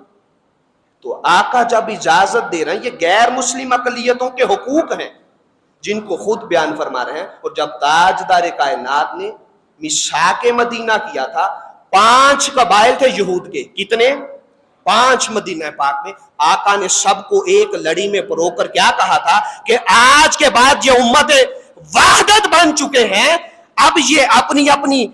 تو آقا جب اجازت دے رہے ہیں، یہ غیر مسلم اقلیتوں کے حقوق ہیں جن کو خود بیان فرما رہے ہیں۔ اور جب تاجدار کائنات نے میثاق مدینہ کیا تھا، 5 قبائل تھے یہود کے، کتنے؟ 5 مدینہ پاک میں، آقا نے سب کو ایک لڑی میں پرو کر کیا کہا تھا کہ آج کے بعد یہ امت وحدت بن چکے ہیں، اب یہ اپنی اپنی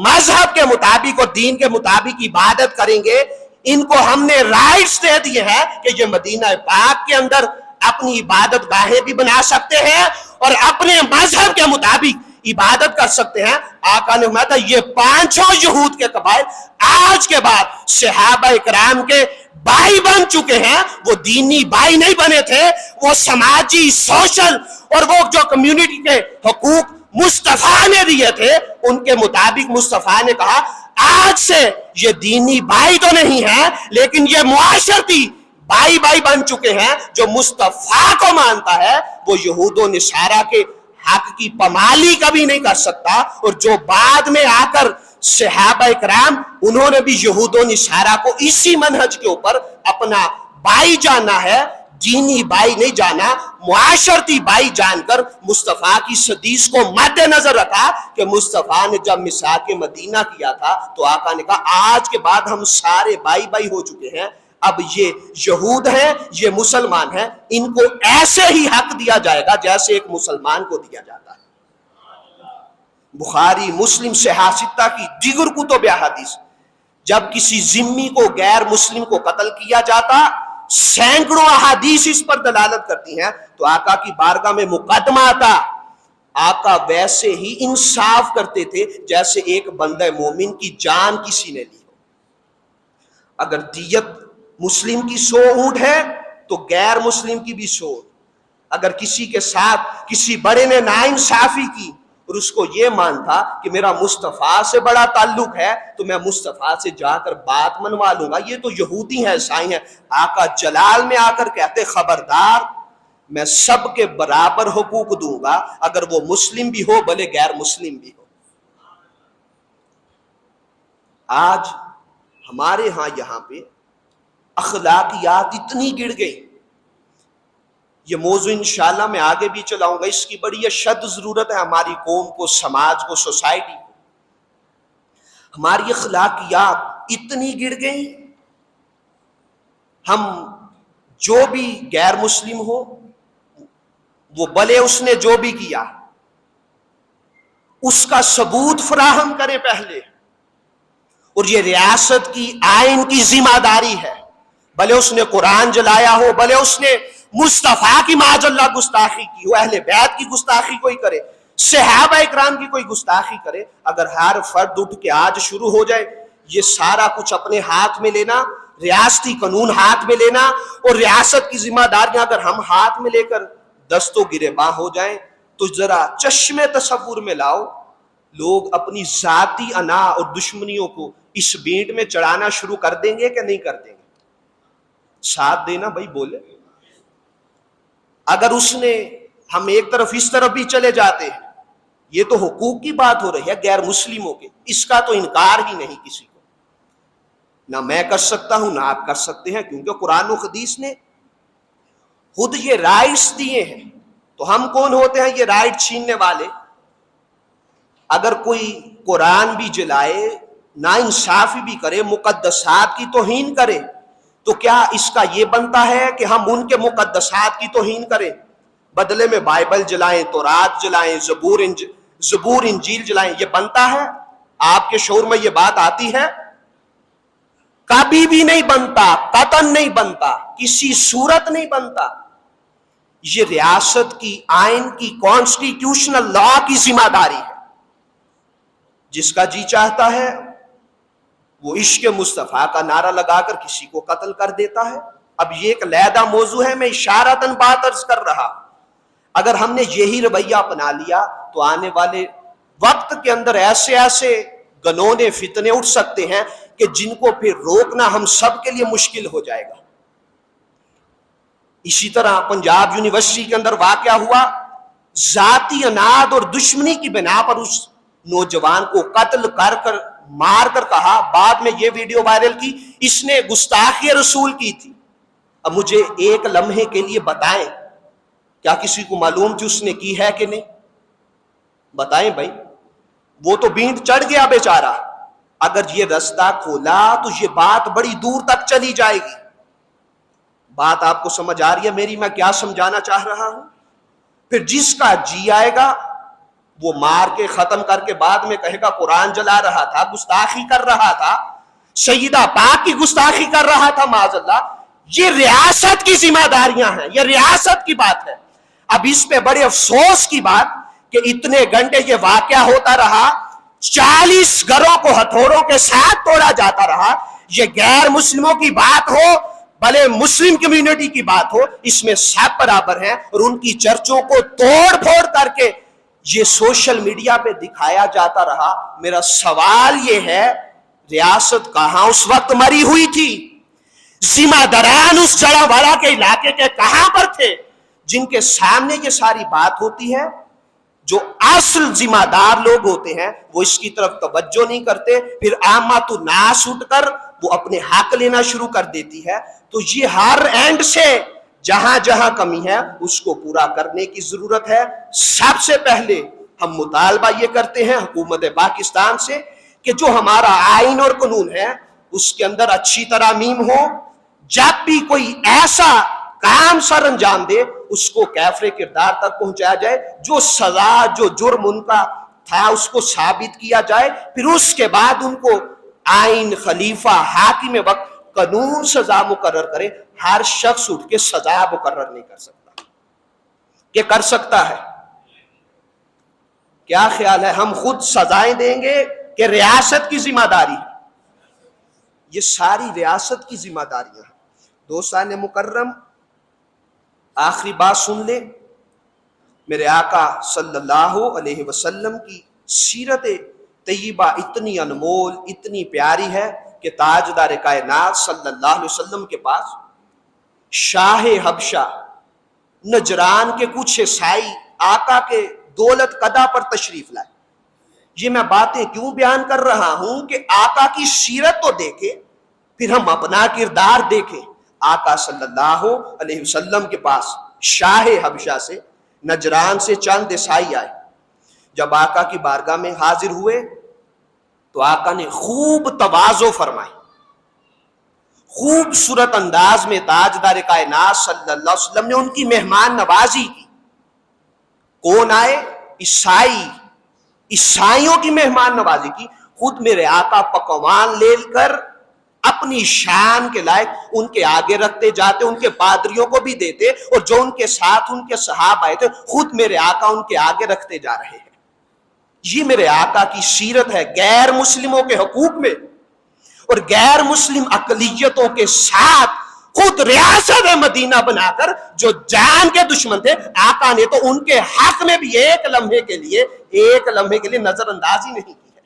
مذہب کے مطابق اور دین کے مطابق عبادت کریں گے۔ ان کو ہم نے رائٹس دے دیے ہیں کہ یہ مدینہ پاک کے اندر اپنی عبادت گاہیں بھی بنا سکتے ہیں اور اپنے مذہب کے مطابق عبادت کر سکتے ہیں۔ آقا نے فرمایا تھا یہ 5 یہود کے قبائل آج کے بعد صحابہ اکرام کے بھائی بن چکے ہیں۔ وہ دینی بھائی نہیں بنے تھے، وہ سماجی، سوشل اور وہ جو کمیونٹی کے حقوق مصطفیٰ نے دیے تھے ان کے مطابق مصطفیٰ نے کہا آج سے یہ دینی بھائی تو نہیں ہے لیکن یہ معاشرتی بھائی بن چکے ہیں۔ جو مصطفیٰ کو مانتا ہے وہ یہود و نصارہ کے حق کی پامالی کبھی نہیں کر سکتا، اور جو بعد میں آ کر صحابہ اکرام انہوں نے بھی یہود و نصارہ کو اسی منہج کے اوپر اپنا بھائی جانا ہے، دینی بھائی نہیں جانا، معاشرتی بھائی جان کر مصطفیٰ کی حدیث کو مد نظر رکھا کہ مصطفیٰ نے جب میثاق مدینہ کیا تھا تو آقا نے کہا آج کے بعد ہم سارے بھائی ہو چکے ہیں، اب یہ یہود ہیں، یہ مسلمان ہیں، ان کو ایسے ہی حق دیا جائے گا جیسے ایک مسلمان کو دیا جاتا ہے۔ بخاری مسلم صحاح ستہ کی دیگر کتب احادیث جب کسی ذمی کو غیر مسلم کو قتل کیا جاتا، سینکڑوں احادیث اس پر دلالت کرتی ہیں، تو آقا کی بارگاہ میں مقدمہ آتا، آقا ویسے ہی انصاف کرتے تھے جیسے ایک بندہ مومن کی جان کسی نے لی ہو۔ اگر دیت مسلم کی 100 اونٹ ہے تو غیر مسلم کی بھی 100۔ اگر کسی کے ساتھ کسی بڑے نے ناانصافی کی اور اس کو یہ مان تھا کہ میرا مصطفیٰ سے بڑا تعلق ہے تو میں مصطفیٰ سے جا کر بات منوا لوں گا، یہ تو یہودی ہیں، عیسائی ہیں، آقا جلال میں آ کر کہتے خبردار، میں سب کے برابر حقوق دوں گا، اگر وہ مسلم بھی ہو بھلے غیر مسلم بھی ہو۔ آج ہمارے ہاں یہاں پہ اخلاقیات اتنی گر گئی، یہ موضوع انشاءاللہ میں آگے بھی چلاؤں گا، اس کی بڑی اشد ضرورت ہے ہماری قوم کو، سماج کو، سوسائٹی کو۔ ہماری اخلاقیات اتنی گر گئی، ہم جو بھی غیر مسلم ہو وہ بھلے اس نے جو بھی کیا اس کا ثبوت فراہم کرے پہلے، اور یہ ریاست کی آئین کی ذمہ داری ہے، بھلے اس نے قرآن جلایا ہو، بھلے اس نے مصطفیٰ کی معاذ اللہ گستاخی کی ہو، اہل بیت کی گستاخی کوئی کرے، صحابہ اکرام کی کوئی گستاخی کرے، اگر ہر فرد اٹھ کے آج شروع ہو جائے یہ سارا کچھ اپنے ہاتھ میں لینا، ریاستی قانون ہاتھ میں لینا اور ریاست کی ذمہ داریاں اگر ہم ہاتھ میں لے کر دست و گریباں ہو جائیں، تو ذرا چشم تصور میں لاؤ، لوگ اپنی ذاتی انا اور دشمنیوں کو اس بینٹ میں چڑھانا شروع کر دیں گے کہ نہیں کر دیں گے؟ ساتھ دینا بھائی، بولے۔ اگر اس نے، ہم ایک طرف اس طرف بھی چلے جاتے ہیں، یہ تو حقوق کی بات ہو رہی ہے غیر مسلموں کے، اس کا تو انکار ہی نہیں کسی کو، نہ میں کر سکتا ہوں نہ آپ کر سکتے ہیں، کیونکہ قرآن و حدیث نے خود یہ رائٹس دیے ہیں، تو ہم کون ہوتے ہیں یہ رائٹ چھیننے والے؟ اگر کوئی قرآن بھی جلائے، ناانصافی بھی کرے، مقدسات کی توہین کرے، تو کیا اس کا یہ بنتا ہے کہ ہم ان کے مقدسات کی توہین کریں، بدلے میں بائبل جلائیں، تورات جلائیں، زبور انجیل جلائیں؟ یہ بنتا ہے؟ آپ کے شعور میں یہ بات آتی ہے؟ کبھی بھی نہیں بنتا، قطعاً نہیں بنتا، کسی صورت نہیں بنتا۔ یہ ریاست کی آئین کی کانسٹیٹیوشنل لا کی ذمہ داری ہے، جس کا جی چاہتا ہے وہ عشق مصطفیٰ کا نعرہ لگا کر کسی کو قتل کر دیتا ہے۔ اب یہ ایک علیحدہ موضوع ہے، میں اشارتاً بات عرض کر رہا، اگر ہم نے یہی رویہ اپنا لیا تو آنے والے وقت کے اندر ایسے ایسے گنونے فتنے اٹھ سکتے ہیں کہ جن کو پھر روکنا ہم سب کے لیے مشکل ہو جائے گا۔ اسی طرح پنجاب یونیورسٹی کے اندر واقعہ ہوا، ذاتی اناد اور دشمنی کی بنا پر اس نوجوان کو قتل کر مار کر کہا، بعد میں یہ ویڈیو وائرل کی، اس نے گستاخی رسول کی تھی۔ اب مجھے ایک لمحے کے لیے بتائیں، کیا کسی کو معلوم جو اس نے کی ہے کہ نہیں؟ بتائیں بھائی، وہ تو بینٹ چڑھ گیا بیچارہ، اگر یہ رستہ کھولا تو یہ بات بڑی دور تک چلی جائے گی۔ بات آپ کو سمجھ آ رہی ہے میری، میں کیا سمجھانا چاہ رہا ہوں؟ پھر جس کا جی آئے گا وہ مار کے ختم کر کے بعد میں کہے گا قرآن جلا رہا تھا، گستاخی کر رہا تھا، سیدہ پاک کی گستاخی کر رہا تھا، معاذ اللہ۔ یہ ریاست کی ذمہ داریاں ہیں، یہ ریاست کی بات ہے۔ اب اس پہ بڑے افسوس کی بات کہ اتنے گھنٹے یہ واقعہ ہوتا رہا، 40 گھروں کو ہتھوڑوں کے ساتھ توڑا جاتا رہا، یہ غیر مسلموں کی بات ہو بھلے مسلم کمیونٹی کی بات ہو، اس میں سب برابر ہیں، اور ان کی چرچوں کو توڑ پھوڑ کر کے یہ سوشل میڈیا پہ دکھایا جاتا رہا۔ میرا سوال یہ ہے، ریاست کہاں اس وقت مری ہوئی تھی؟ ذمہ داران اس جڑا والا کے علاقے کے کہاں پر تھے جن کے سامنے یہ ساری بات ہوتی ہے؟ جو اصل ذمہ دار لوگ ہوتے ہیں وہ اس کی طرف توجہ نہیں کرتے، پھر عامات الناس اٹھ کر وہ اپنے حق لینا شروع کر دیتی ہے۔ تو یہ ہر اینڈ سے جہاں جہاں کمی ہے اس کو پورا کرنے کی ضرورت ہے۔ سب سے پہلے ہم مطالبہ یہ کرتے ہیں حکومت پاکستان سے کہ جو ہمارا آئین اور قانون ہے اس کے اندر اچھی ترامیم ہو، جب بھی کوئی ایسا کام سر انجام دے اس کو کیفر کردار تک پہنچایا جائے، جو سزا جو جرم ان کا تھا اس کو ثابت کیا جائے، پھر اس کے بعد ان کو آئین، خلیفہ، حاکم وقت قانون سزا مقرر کرے، ہر شخص اٹھ کے سزا مقرر نہیں کر سکتا. کہ کر سکتا ہے؟ کیا خیال ہے، ہم خود سزائیں دیں گے کہ ریاست کی ذمہ داری ہے؟ یہ ساری ریاست کی ذمہ داریاں ہیں. دوستان مکرم، آخری بات سن لیں. میرے آقا صلی اللہ علیہ وسلم کی سیرت طیبہ اتنی انمول، اتنی پیاری ہے کہ تاجدار کائنات صلی اللہ علیہ وسلم کے پاس شاہ حبشہ نجران کے کچھ عیسائی آقا کے دولت قدا پر تشریف لائے. یہ میں باتیں کیوں بیان کر رہا ہوں کہ آقا کی سیرت تو دیکھیں، پھر ہم اپنا کردار دیکھیں. آقا صلی اللہ علیہ وسلم کے پاس شاہ حبشہ سے، نجران سے چند عیسائی آئے. جب آقا کی بارگاہ میں حاضر ہوئے تو آقا نے خوب تواضع فرمائی، خوبصورت انداز میں تاجدار کائنات صلی اللہ علیہ وسلم نے ان کی مہمان نوازی کی. کون آئے؟ عیسائی. عیسائیوں کی مہمان نوازی کی. خود میرے آقا پکوان لے کر اپنی شان کے لائق ان کے آگے رکھتے جاتے، ان کے پادریوں کو بھی دیتے، اور جو ان کے ساتھ ان کے صحابہ آئے تھے خود میرے آقا ان کے آگے رکھتے جا رہے ہیں. یہ میرے آقا کی سیرت ہے. غیر مسلموں کے حقوق میں اور غیر مسلم اقلیتوں کے ساتھ خود ریاست مدینہ بنا کر جو جان کے دشمن تھے، آقا نے تو ان کے حق میں بھی ایک لمحے کے لیے نظر انداز ہی نہیں کیا.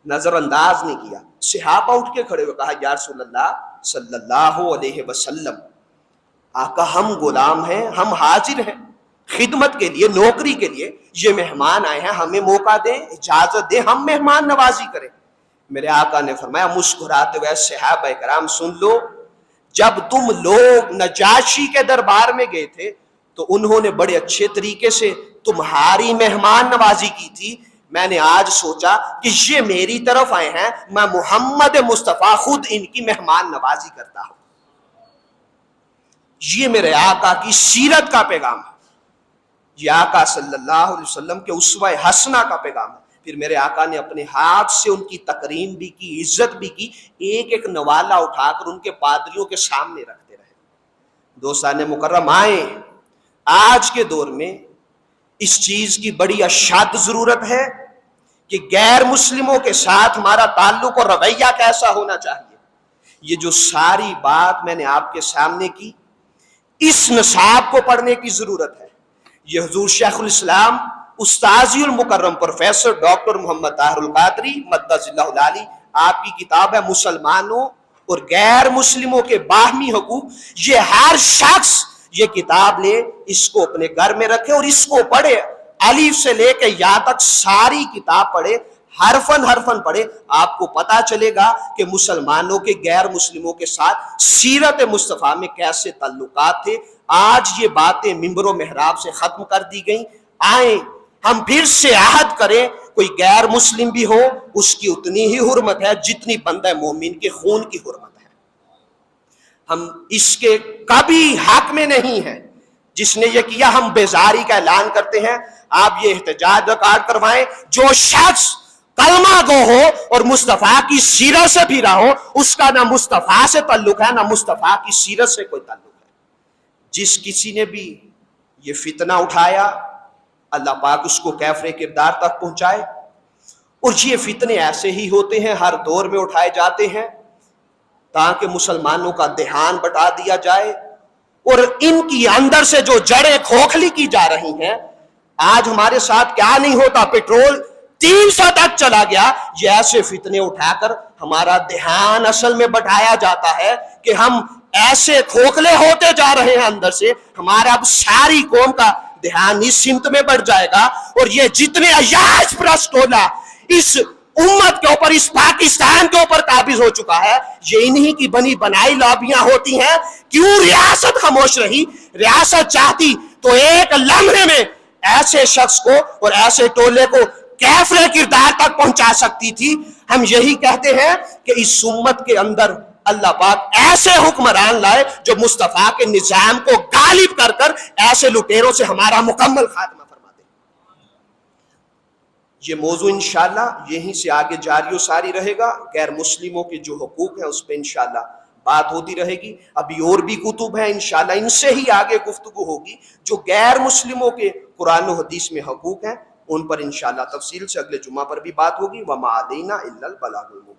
نظر انداز نہیں کیا. صحابہ اٹھ کے کھڑے ہوئے کہا، یا رسول اللہ صلی اللہ علیہ وسلم، آقا ہم غلام ہیں، ہم حاضر ہیں خدمت کے لیے، نوکری کے لیے. یہ مہمان آئے ہیں، ہمیں موقع دیں، اجازت دیں، ہم مہمان نوازی کریں. میرے آقا نے فرمایا مسکراتے ہوئے، صحابہ کرام سن لو، جب تم لوگ نجاشی کے دربار میں گئے تھے تو انہوں نے بڑے اچھے طریقے سے تمہاری مہمان نوازی کی تھی. میں نے آج سوچا کہ یہ میری طرف آئے ہیں، میں محمد مصطفیٰ خود ان کی مہمان نوازی کرتا ہوں. یہ میرے آقا کی سیرت کا پیغام ہے. یہ آقا صلی اللہ علیہ وسلم کے اسوہ حسنہ کا پیغام ہے. پھر میرے آقا نے اپنے ہاتھ سے ان کی تکریم بھی کی، عزت بھی کی، ایک ایک نوالہ اٹھا کر ان کے پادریوں کے سامنے رکھتے رہے. دوستان مکرم، آئیں آج کے دور میں اس چیز کی بڑی اشد ضرورت ہے کہ غیر مسلموں کے ساتھ ہمارا تعلق اور رویہ کیسا ہونا چاہیے. یہ جو ساری بات میں نے آپ کے سامنے کی، اس نصاب کو پڑھنے کی ضرورت ہے. یہ حضور شیخ الاسلام استاذی المکرم پروفیسر ڈاکٹر محمد طاہر القادری مدد اللہ العالی، آپ کی کتاب ہے مسلمانوں اور غیر مسلموں کے باہمی حقوق. یہ ہر شخص یہ کتاب لے، اس کو اپنے گھر میں رکھے اور اس کو پڑھے، الف سے لے کے یا تک ساری کتاب پڑھے، حرفن پڑھے. آپ کو پتا چلے گا کہ مسلمانوں کے غیر مسلموں کے ساتھ سیرت مصطفیٰ میں کیسے تعلقات تھے. آج یہ باتیں ممبر و محراب سے ختم کر دی گئیں. آئیں ہم پھر سے عہد کریں، کوئی غیر مسلم بھی ہو اس کی اتنی ہی حرمت ہے جتنی بندہ مومن کے خون کی حرمت ہے. ہم اس کے کبھی حق میں نہیں ہیں. جس نے یہ کیا، ہم بیزاری کا اعلان کرتے ہیں. آپ یہ احتجاج ریکارڈ کروائیں، جو شخص کلمہ گو ہو اور مصطفیٰ کی سیرت سے بھی رہا ہو، اس کا نہ مصطفیٰ سے تعلق ہے نہ مصطفیٰ کی سیرت سے کوئی تعلق ہے. جس کسی نے بھی یہ فتنہ اٹھایا، اللہ پاک اس کو کیفر کردار تک پہنچائے. اور یہ فتنے ایسے ہی ہوتے ہیں، ہر دور میں اٹھائے جاتے ہیں تاکہ مسلمانوں کا دھیان بٹا دیا جائے. اور ان کی اندر سے جو جڑیں کھوکھلی کی جا رہی ہیں، آج ہمارے ساتھ کیا نہیں ہوتا، پیٹرول 300 تک چلا گیا. یہ ایسے فتنے اٹھا کر ہمارا دھیان اصل میں بٹایا جاتا ہے کہ ہم ایسے کھوکھلے ہوتے جا رہے ہیں اندر سے. ہمارا اب ساری قوم کا دھیان اس سمت میں بڑھ جائے گا. اور یہ جتنے عیاش پرست ٹولہ اس امت کے اوپر، اس پاکستان کے اوپر قابض ہو چکا ہے، یہ انہی کی بنی بنائی لابیاں ہوتی ہیں. کیوں ریاست خاموش رہی؟ ریاست چاہتی تو ایک لمحے میں ایسے شخص کو اور ایسے ٹولے کو کیفر کردار تک پہنچا سکتی تھی. ہم یہی کہتے ہیں کہ اس امت کے اندر اللہ پاک ایسے حکمران لائے جو مصطفیٰ کے نظام کو غالب کر کر ایسے لٹیروں سے ہمارا مکمل خاتمہ فرما دے. یہ موضوع انشاءاللہ یہیں سے آگے جاری و ساری رہے گا. غیر مسلموں کے جو حقوق ہیں اس پہ انشاءاللہ بات ہوتی رہے گی. ابھی اور بھی کتب ہیں انشاءاللہ ان سے ہی آگے گفتگو ہوگی. جو غیر مسلموں کے قرآن و حدیث میں حقوق ہیں ان پر انشاءاللہ تفصیل سے اگلے جمعہ پر بھی بات ہوگی. وَمَا عَلَيْنَا إِلَّا الْبَلَاغُ الْمُبِينُ.